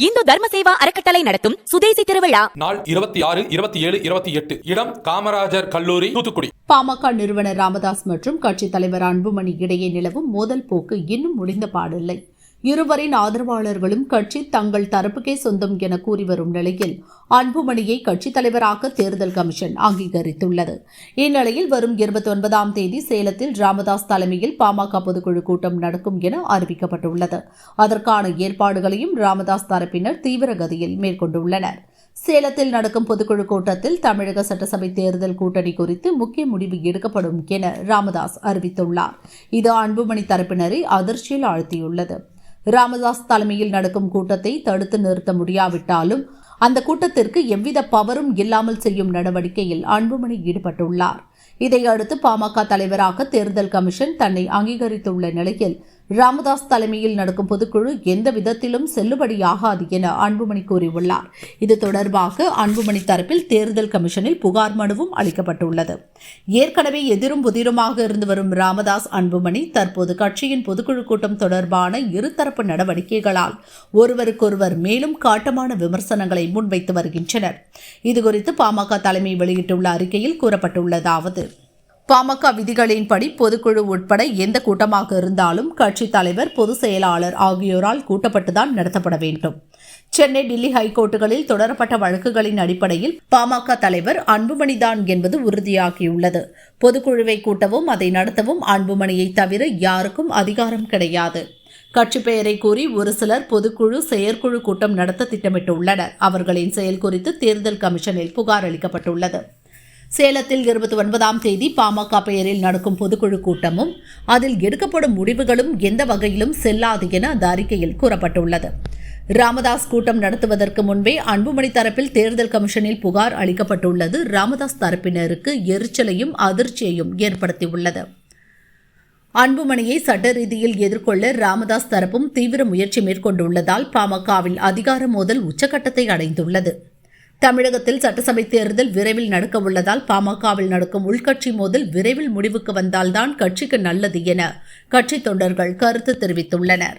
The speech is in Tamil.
இந்து தர்ம சேவா அறக்கட்டளை நடத்தும் சுதேசி திருவிழா நாள் 26, 27, 28. இடம் காமராஜர் கல்லூரி, தூத்துக்குடி. பாமக நிறுவனர் ராமதாஸ் மற்றும் கட்சித் தலைவர் அன்புமணி இடையே நிலவும் மோதல் போக்கு இன்னும் முடிந்த பாடில்லை. இருவரின் ஆதரவாளர்களும் கட்சி தங்கள் தரப்புக்கே சொந்தம் என கூறி வரும் நிலையில் அன்புமணியை கட்சித் தலைவராக தேர்தல் கமிஷன் அங்கீகரித்துள்ளது. இந்நிலையில் வரும் 29ஆம் தேதி சேலத்தில் ராமதாஸ் தலைமையில் பாமக பொதுக்குழு கூட்டம் நடக்கும் என அறிவிக்கப்பட்டுள்ளது. அதற்கான ஏற்பாடுகளையும் ராமதாஸ் தரப்பினர் தீவிரகதியில் மேற்கொண்டுள்ளனர். சேலத்தில் நடக்கும் பொதுக்குழு கூட்டத்தில் தமிழக சட்டசபை தேர்தல் கூட்டணி குறித்து முக்கிய முடிவு எடுக்கப்படும் என ராமதாஸ் அறிவித்துள்ளார். இது அன்புமணி தரப்பினரை அதிர்ச்சியில் ஆழ்த்தியுள்ளது. ராமதாஸ் தலைமையில் நடக்கும் கூட்டத்தை தடுத்து நிறுத்த முடியாவிட்டாலும் அந்த கூட்டத்திற்கு எவ்வித பவரும் இல்லாமல் செய்யும் நடவடிக்கையில் அன்புமணி ஈடுபட்டுள்ளார். இதையடுத்து பாமக தலைவராக தேர்தல் கமிஷன் தன்னை அங்கீகரித்துள்ள நிலையில் ராமதாஸ் தலைமையில் நடக்கும் பொதுக்குழு எந்த விதத்திலும் செல்லுபடியாகாது என அன்புமணி கூறியுள்ளார். இது தொடர்பாக அன்புமணி தரப்பில் தேர்தல் கமிஷனில் புகார் மனுவும் அளிக்கப்பட்டுள்ளது. ஏற்கனவே எதிரும் புதிருமாக இருந்து வரும் ராமதாஸ் அன்புமணி தற்போது கட்சியின் பொதுக்குழு கூட்டம் தொடர்பான இருதரப்பு நடவடிக்கைகளால் ஒருவருக்கொருவர் மேலும் காட்டமான விமர்சனங்களை முன்வைத்து வருகின்றனர். இதுகுறித்து பாமக தலைமை வெளியிட்டுள்ள அறிக்கையில் கூறப்பட்டுள்ளதாவது: பாமக விதிகளின்படி பொதுக்குழு உட்பட எந்த கூட்டமாக இருந்தாலும் கட்சித் தலைவர், பொதுச் செயலாளர் ஆகியோரால் கூட்டப்பட்டுதான் நடத்தப்பட வேண்டும். சென்னை, டில்லி ஹைகோர்ட்டுகளில் தொடரப்பட்ட வழக்குகளின் அடிப்படையில் பாமக தலைவர் அன்புமணிதான் என்பது உறுதியாகியுள்ளது. பொதுக்குழுவை கூட்டவும் அதை நடத்தவும் அன்புமணியை தவிர யாருக்கும் அதிகாரம் கிடையாது. கட்சி பெயரை கூறி ஒரு சிலர் பொதுக்குழு, செயற்குழு கூட்டம் நடத்த திட்டமிட்டுள்ளனர். அவர்களின் செயல் குறித்து தேர்தல் கமிஷனில் புகார் அளிக்கப்பட்டுள்ளது. சேலத்தில் 29ஆம் தேதி பாமக பெயரில் நடக்கும் பொதுக்குழு கூட்டமும் அதில் எடுக்கப்படும் முடிவுகளும் எந்த வகையிலும் செல்லாது என அந்த அறிக்கையில் கூறப்பட்டுள்ளது. ராமதாஸ் கூட்டம் நடத்துவதற்கு முன்பே அன்புமணி தரப்பில் தேர்தல் கமிஷனில் புகார் அளிக்கப்பட்டுள்ளது ராமதாஸ் தரப்பினருக்கு எரிச்சலையும் அதிர்ச்சியையும் ஏற்படுத்தியுள்ளது. அன்புமணியை சட்ட ரீதியில் எதிர்கொள்ள ராமதாஸ் தரப்பும் தீவிர முயற்சி மேற்கொண்டுள்ளதால் பாமகவில் அதிகார மோதல் உச்சகட்டத்தை அடைந்துள்ளது. தமிழகத்தில் சட்டசபை தேர்தல் விரைவில் நடக்க உள்ளதால் பாமகவில் நடக்கும் உள்கட்சி மோதல் விரைவில் முடிவுக்கு வந்தால்தான் கட்சிக்கு நல்லது என கட்சி தொண்டர்கள் கருத்து தெரிவித்துள்ளனர்.